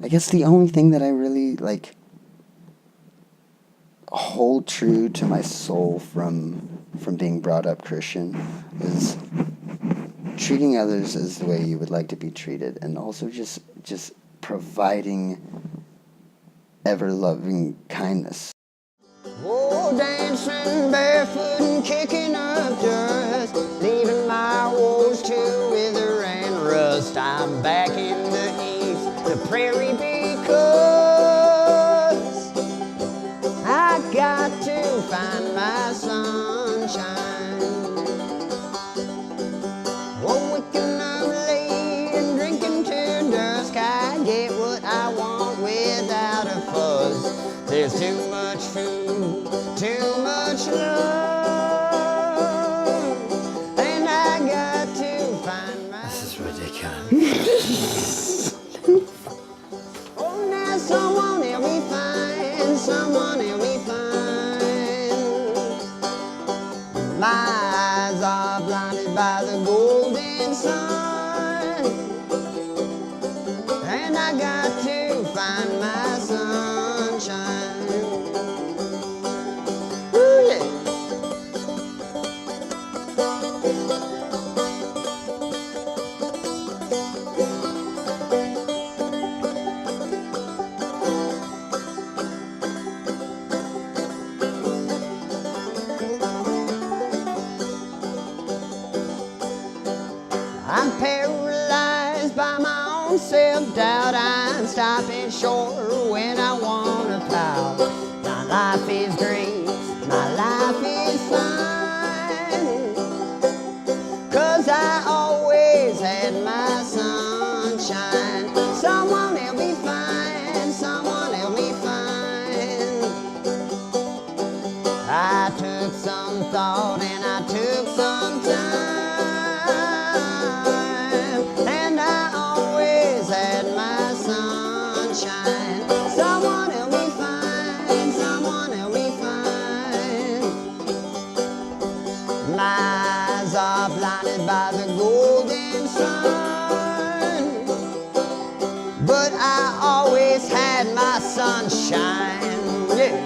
I guess the only thing that I really, like, hold true to my soul from being brought up Christian is treating others as the way you would like to be treated, and also just providing ever-loving kindness. Oh, dancing barefoot and kicking up dust, leaving my woes to wither and rust. I'm back in the east, the prairie, because I got to find my sunshine. Oh, waking up late and drinking till dusk, I get what I want without a fuss. There's too much food, too much love, and I got to find my... This is ridiculous. Oh, now someone help me find, someone help me find. My eyes are blinded by the golden sun, and I got to find my sunshine. Ooh, yeah. I'm paralyzed by my own self-doubt. I'm stopping short when I want to pout. My life is great, my life is fine, 'cause I always had my sunshine. Someone help me find, someone help me find. I took some thought and I took some time, and I always had my sunshine. Someone help me find, someone help me find. My eyes are blinded by the golden sun, but I always had my sunshine. Yeah.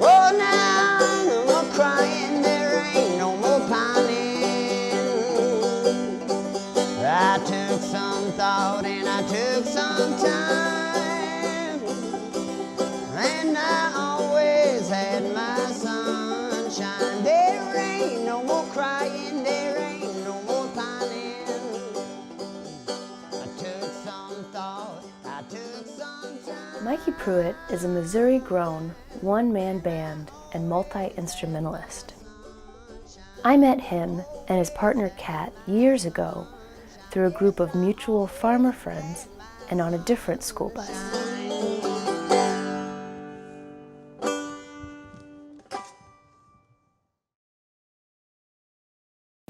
Oh, now no more crying, there ain't no more pining. I took some thought and I took some time, and I always had my sunshine. There ain't no more crying, there ain't no more pining. I took some thought, I took some time. Mikee Pruitt is a Missouri-grown, one-man band and multi-instrumentalist. I met him and his partner Kat years ago through a group of mutual farmer friends and on a different school bus.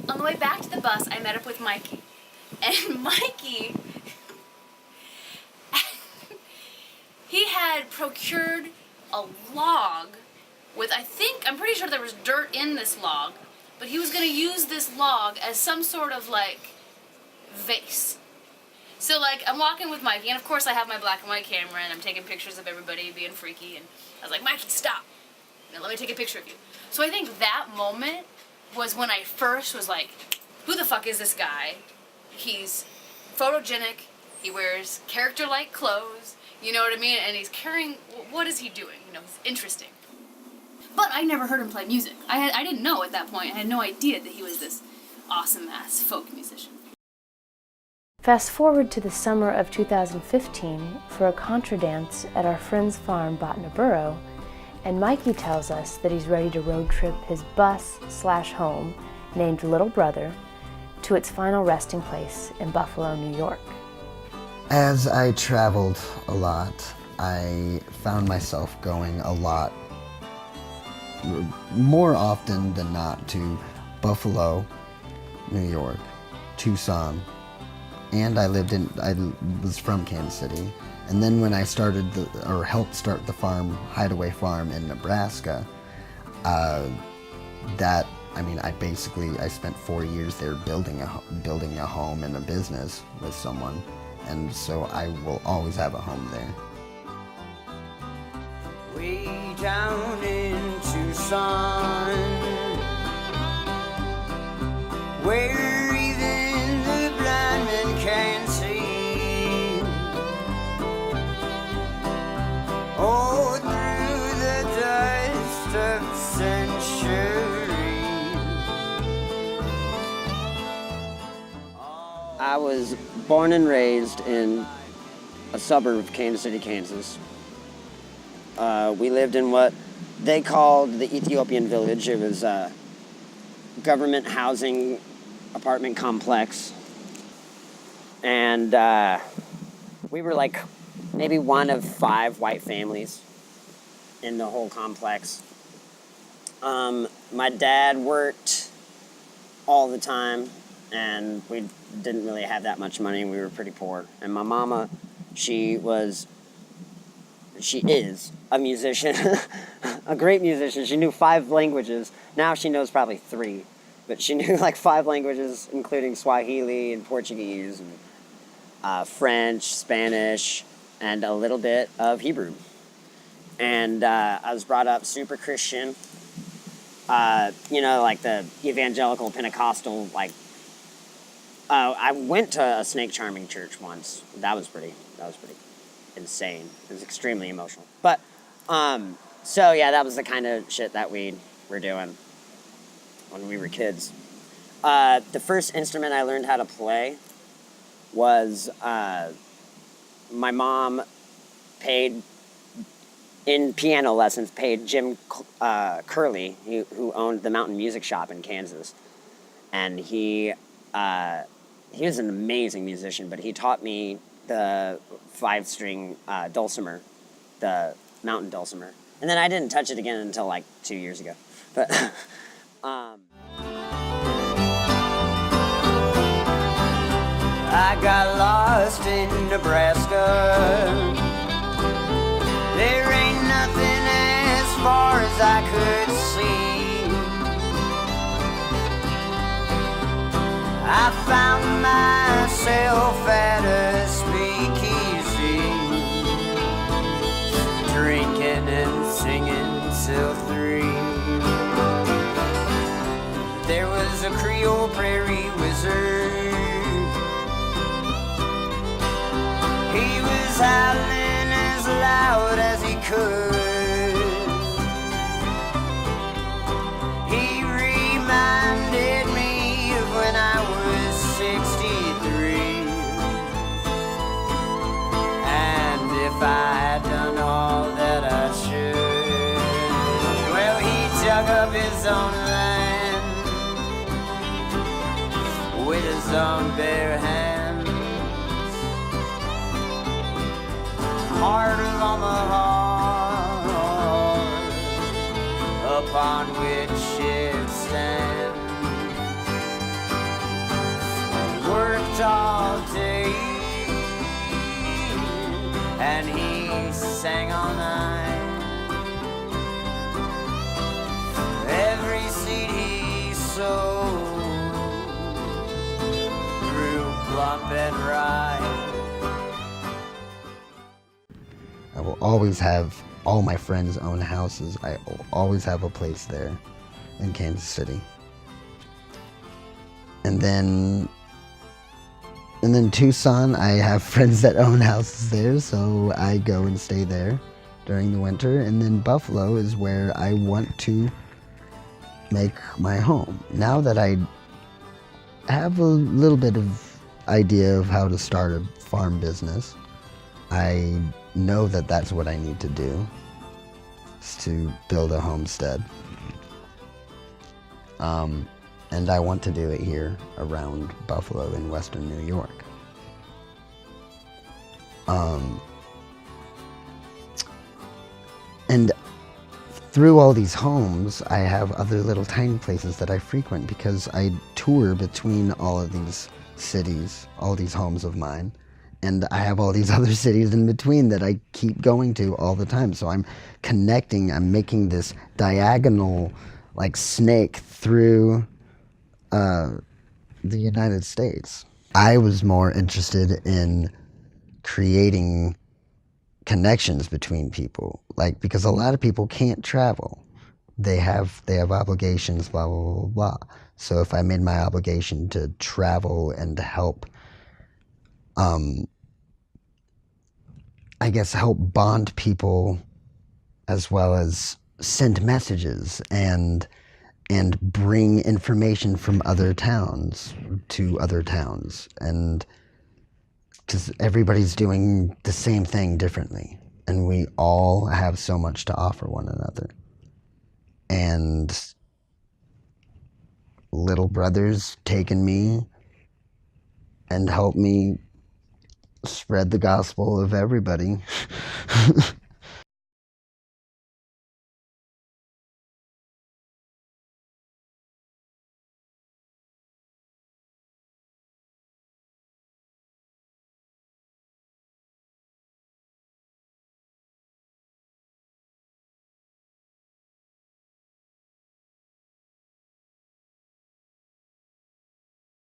On the way back to the bus, I met up with Mikee. And Mikee, he had procured a log with, I'm pretty sure there was dirt in this log, but he was going to use this log as some sort of, like, vase. So, like, I'm walking with Mikee, and of course I have my black and white camera, and I'm taking pictures of everybody being freaky, and I was like, Mikee, stop. Now, let me take a picture of you. So I think that moment was when I first was like, who the fuck is this guy? He's photogenic, he wears character-like clothes, you know what I mean? And he's carrying, what is he doing? You know, he's interesting. But I never heard him play music. I didn't know at that point. I had no idea that he was this awesome-ass folk musician. Fast forward to the summer of 2015 for a contra dance at our friend's farm, Botany-Burrow, and Mikee tells us that he's ready to road trip his bus/home, named Little Brother, to its final resting place in Buffalo, New York. As I traveled a lot, I found myself going a lot, more often than not, to Buffalo, New York, Tucson, and I was from Kansas City. And then when I helped start the farm, Hideaway Farm in Nebraska, I spent 4 years there building a home and a business with someone, and so I will always have a home there. Way down in Tucson, where even the blind man can see. Oh, through the dust of centuries. I was born and raised in a suburb of Kansas City, Kansas. We lived in what they called the Ethiopian Village. It was a government housing apartment complex. And we were like maybe one of 5 white families in the whole complex. My dad worked all the time, and we didn't really have that much money. We were pretty poor. And my mama, she is a musician, a great musician. She knew 5 languages. Now she knows probably 3, but she knew like 5 languages, including Swahili and Portuguese, and French, Spanish, and a little bit of Hebrew. And I was brought up super Christian, like the evangelical Pentecostal, like, I went to a snake charming church once. That was pretty insane. It was extremely emotional. But, so yeah, that was the kind of shit that we were doing when we were kids. The first instrument I learned how to play was, my mom paid Jim Curley, who owned the Mountain Music Shop in Kansas. And he was an amazing musician, but he taught me the 5-string dulcimer, the mountain dulcimer. And then I didn't touch it again until like 2 years ago. But I got lost in Nebraska. There ain't nothing as far as I could see. I found myself at a speakeasy, drinking and singing till 3. There was a Creole prairie wizard. He was howling as loud as he could. He reminded me of when I was 63, and if I had done all that I should, well, he dug up his own land with his own bare hands. Heart of Omaha, upon which it stands. Worked all day, and he sang all night. Every seed he sowed grew plump and ripe. I will always have all my friends own houses. I will always have a place there in Kansas City. And then Tucson, I have friends that own houses there, so I go and stay there during the winter. And then Buffalo is where I want to make my home. Now that I have a little bit of idea of how to start a farm business, I know that that's what I need to do, is to build a homestead. And I want to do it here around Buffalo in western New York. And through all these homes, I have other little tiny places that I frequent because I tour between all of these cities, all these homes of mine, and I have all these other cities in between that I keep going to all the time. So I'm connecting, I'm making this diagonal like snake through the United States. I was more interested in creating connections between people, like, because a lot of people can't travel. They have obligations, blah, blah, blah, blah. So if I made my obligation to travel and to help, I guess, help bond people, as well as send messages and bring information from other towns to other towns, and because everybody's doing the same thing differently, and we all have so much to offer one another. And little brother's taken me and helped me spread the gospel of everybody.